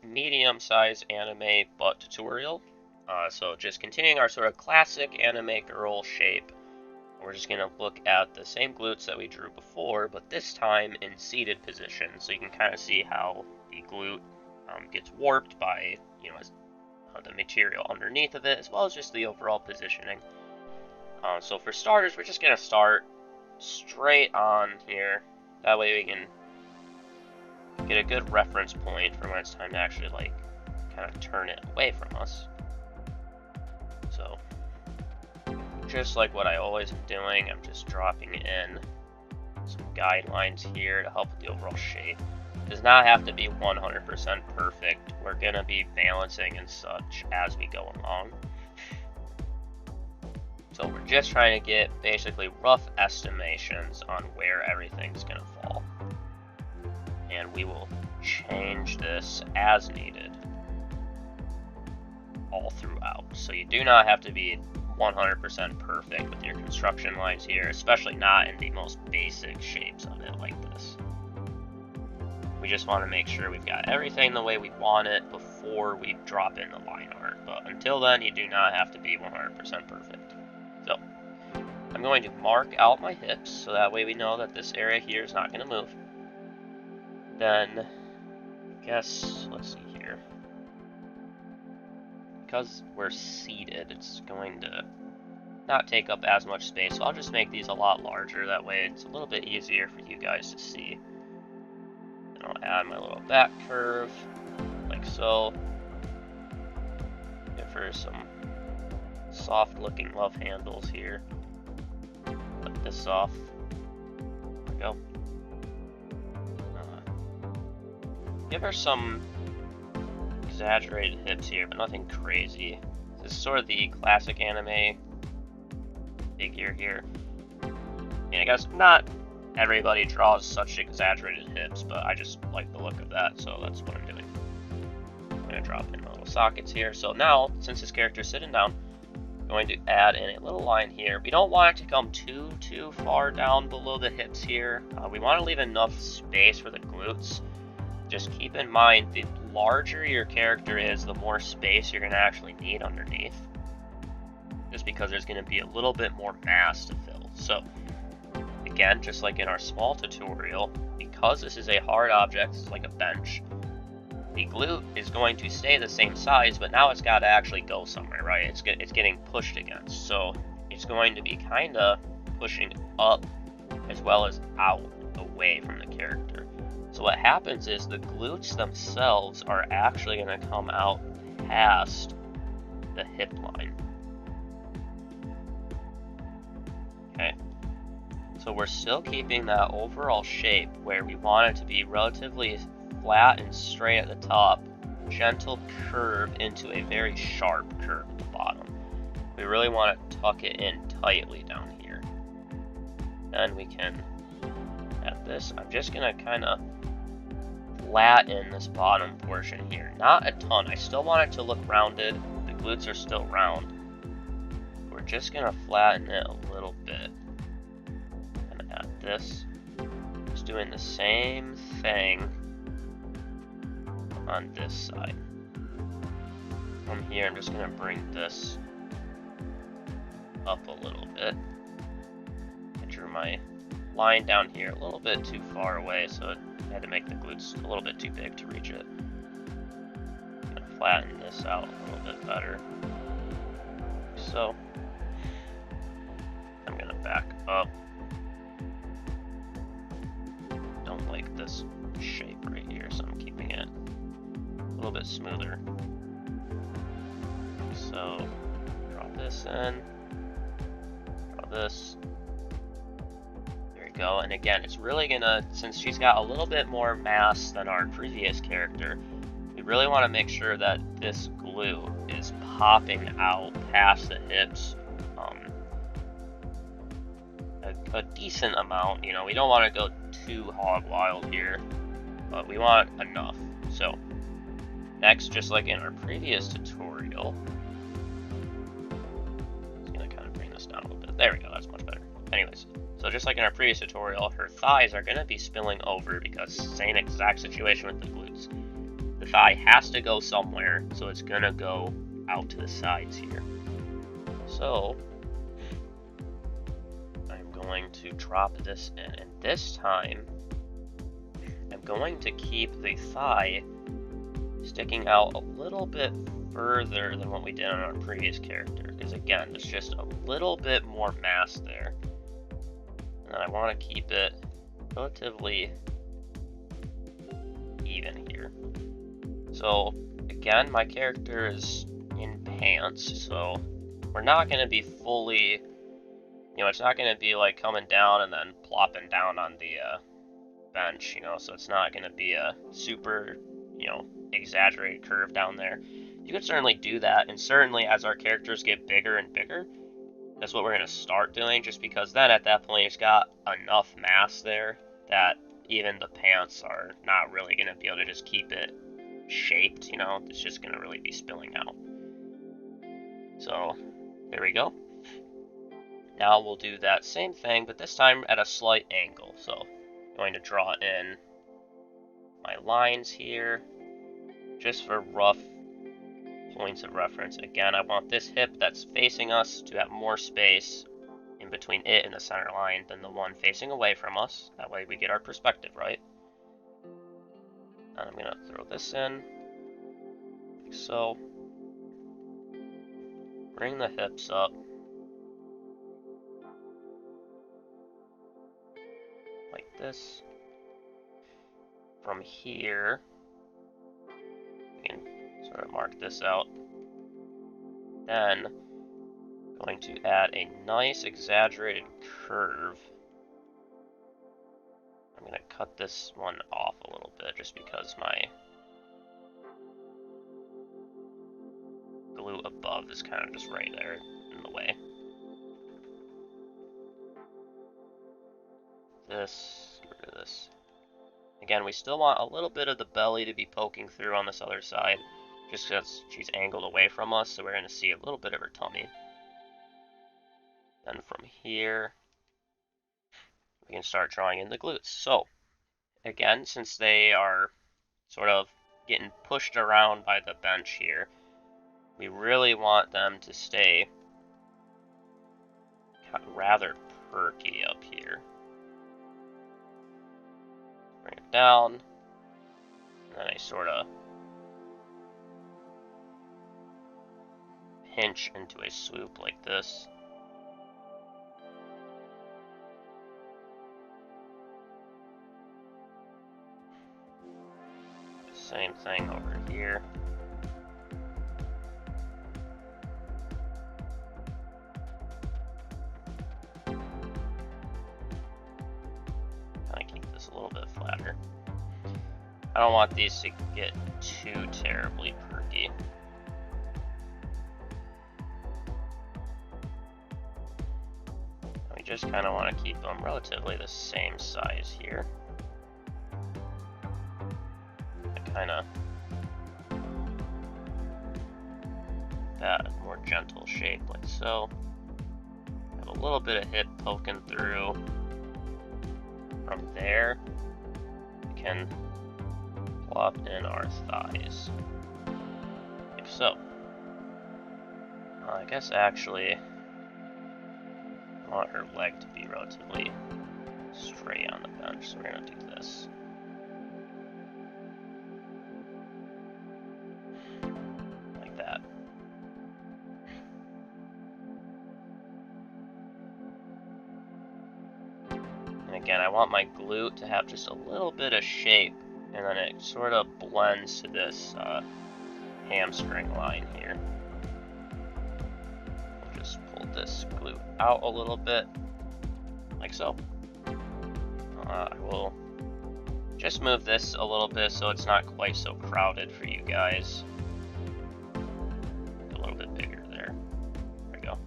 medium-sized anime butt tutorial. So just continuing our sort of classic anime girl shape. We're just going to look at the same glutes that we drew before, but this time in seated position. So you can kind of see how the glute gets warped by, the material underneath of it, as well as just the overall positioning. So for starters, we're just going to start straight on here. That way we can get a good reference point for when it's time to actually kind of turn it away from us. So just like what I always am doing, I'm just dropping in some guidelines here to help with the overall shape. It does not have to be 100% perfect. We're going to be balancing and such as we go along. So we're just trying to get basically rough estimations on where everything's going to fall. And we will change this as needed all throughout. So you do not have to be 100% perfect with your construction lines here, especially not in the most basic shapes of it like this. We just want to make sure we've got everything the way we want it before we drop in the line art. But until then, you do not have to be 100% perfect. So I'm going to mark out my hips so that way we know that this area here is not going to move. Then, I guess, let's see here. Because we're seated, it's going to not take up as much space, so I'll just make these a lot larger. That way it's a little bit easier for you guys to see. And I'll add my little back curve, like so. Give her some soft looking love handles here. Let this off. There we go. Give her some exaggerated hips here, but nothing crazy. This is sort of the classic anime figure here. And I guess not everybody draws such exaggerated hips, but I just like the look of that, so that's what I'm doing. I'm going to drop in my little sockets here. So now, since this character is sitting down, I'm going to add in a little line here. We don't want it to come too far down below the hips here. We want to leave enough space for the glutes. Just keep in mind, the larger your character is, the more space you're going to actually need underneath. Just because there's going to be a little bit more mass to fill. So, again, just like in our small tutorial, because this is a hard object, it's like a bench, the glute is going to stay the same size, but now it's got to actually go somewhere, right? It's getting pushed against. So, it's going to be kind of pushing up as well as out away from the character. So what happens is the glutes themselves are actually going to come out past the hip line. Okay, so we're still keeping that overall shape where we want it to be relatively flat and straight at the top, gentle curve into a very sharp curve at the bottom. We really want to tuck it in tightly down here. Then we can add this. I'm just going to kind of flatten this bottom portion here. Not a ton. I still want it to look rounded. The glutes are still round. We're just going to flatten it a little bit. I'm going to add this. Just doing the same thing on this side. From here, I'm just going to bring this up a little bit. I drew my line down here a little bit too far away, so I had to make the glutes a little bit too big to reach it. I'm gonna flatten this out a little bit better. So I'm gonna back up. Don't like this shape right here, so I'm keeping it a little bit smoother. So draw this in, draw this. Go, and again, it's really gonna, since she's got a little bit more mass than our previous character, we really want to make sure that this glute is popping out past the hips a decent amount. We don't want to go too hog wild here, but we want enough. So next, just like in our previous tutorial, I'm just gonna kind of bring this down a little bit. There we go, that's much better. Anyways, so just like in our previous tutorial, her thighs are going to be spilling over because same exact situation with the glutes. the thigh has to go somewhere, so it's gonna go out to the sides here. So I'm going to drop this in, and this time I'm going to keep the thigh sticking out a little bit further than what we did on our previous character, because again, there's just a little bit more mass there, and I want to keep it relatively even here. So again, my character is in pants, so we're not going to be fully, it's not going to be like coming down and then plopping down on the bench, so it's not going to be a super, exaggerated curve down there. You could certainly do that, and certainly as our characters get bigger and bigger, that's what we're going to start doing, just because then at that point it's got enough mass there that even the pants are not really going to be able to just keep it shaped, it's just going to really be spilling out. So there we go. Now we'll do that same thing, but this time at a slight angle. So I'm going to draw in my lines here, just for rough points of reference. Again, I want this hip that's facing us to have more space in between it and the center line than the one facing away from us. That way we get our perspective right. And I'm going to throw this in, like so. Bring the hips up. Like this. From here, we can sort of mark this out. Then, going to add a nice exaggerated curve. I'm going to cut this one off a little bit just because my glue above is kind of just right there in the way. This, get rid of this. Again, we still want a little bit of the belly to be poking through on this other side, just because she's angled away from us, so we're going to see a little bit of her tummy. Then from here, we can start drawing in the glutes. So, again, since they are sort of getting pushed around by the bench here, we really want them to stay rather perky up here. Bring it down, and then I sort of pinch into a swoop like this. Same thing over here. A little bit flatter. I don't want these to get too terribly perky. We just kind of want to keep them relatively the same size here. Kind of that more gentle shape like so. Have a little bit of hip poking through. From there, we can plop in our thighs, like so. I guess actually, I want her leg to be relatively straight on the bench, so we're going to do this. Like that. Again, I want my glute to have just a little bit of shape, and then it sort of blends to this hamstring line here. I'll just pull this glute out a little bit, like so. I will just move this a little bit so it's not quite so crowded for you guys. A little bit bigger there. There we go.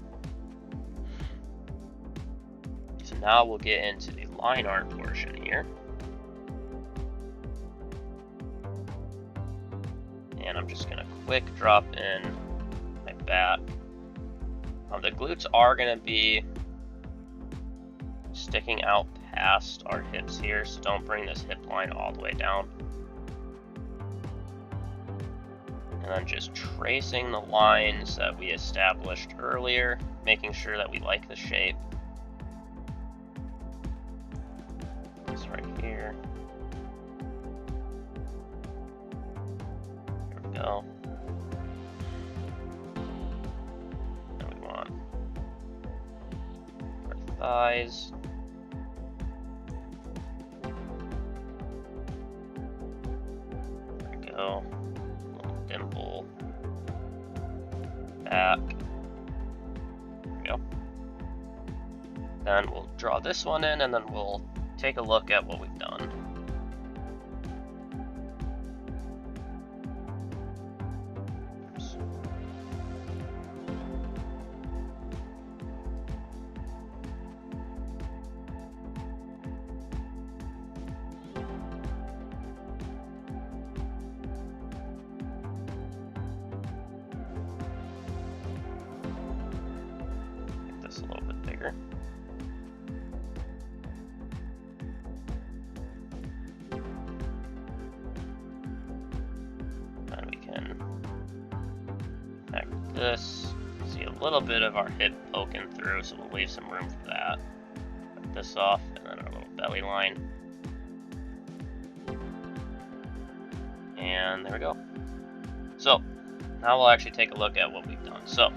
So now we'll get into the line art portion here. And I'm just going to quick drop in my bat. The glutes are going to be sticking out past our hips here, so don't bring this hip line all the way down. And then just tracing the lines that we established earlier, making sure that we like the shape. This right here. There we go. And we want our thighs. There we go. Little dimple. Back. There we go. Then we'll draw this one in, and then we'll take a look at what we've done. Oops. Make this a little bit bigger. This, see a little bit of our hip poking through, so we'll leave some room for that. Cut this off, and then our little belly line. And there we go. So, now we'll actually take a look at what we've done. So,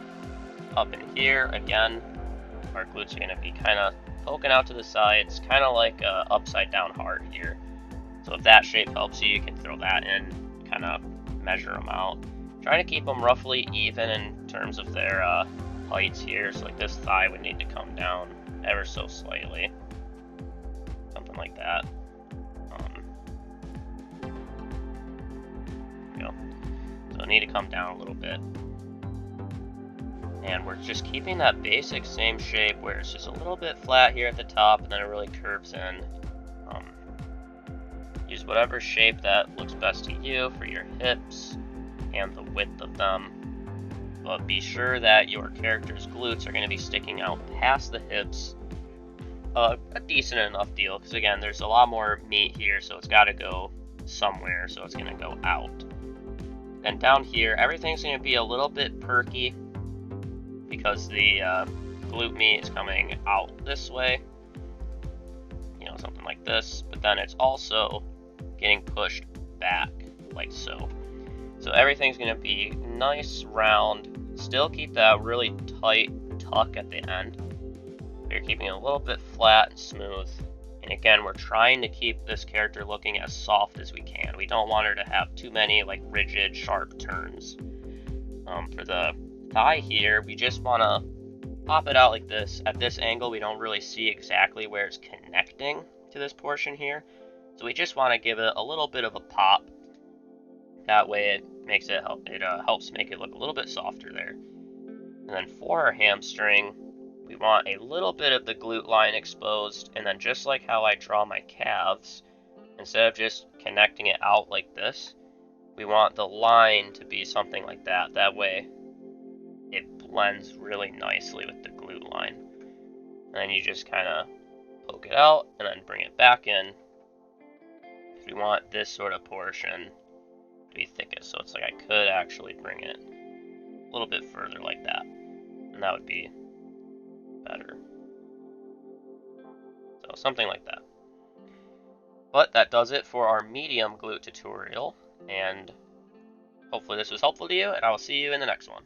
up in here, again, our glutes are going to be kind of poking out to the sides, kind of like a upside down heart here. So if that shape helps you, you can throw that in, kind of measure them out. Trying to keep them roughly even in terms of their heights here. So like this thigh would need to come down ever so slightly. Something like that. There we go. So it need to come down a little bit. And we're just keeping that basic same shape where it's just a little bit flat here at the top and then it really curves in. Use whatever shape that looks best to you for your hips and the width of them, but be sure that your character's glutes are going to be sticking out past the hips a decent enough deal, because again, there's a lot more meat here, so it's got to go somewhere, so it's going to go out. And down here, everything's going to be a little bit perky because the glute meat is coming out this way, you know, something like this, but then it's also getting pushed back like so. So everything's going to be nice, round, still keep that really tight tuck at the end. You're keeping it a little bit flat and smooth. And again, we're trying to keep this character looking as soft as we can. We don't want her to have too many like rigid, sharp turns. For the thigh here, we just want to pop it out like this. At this angle, we don't really see exactly where it's connecting to this portion here. So we just want to give it a little bit of a pop. That way it makes it helps make it look a little bit softer there. And then for our hamstring, we want a little bit of the glute line exposed, and then just like how I draw my calves, instead of just connecting it out like this, we want the line to be something like that. That way it blends really nicely with the glute line. And then you just kind of poke it out and then bring it back in. If we want this sort of portion to be thickest, so it's like I could actually bring it a little bit further like that, and that would be better. So something like that. But that does it for our medium glute tutorial, and hopefully this was helpful to you, and I will see you in the next one.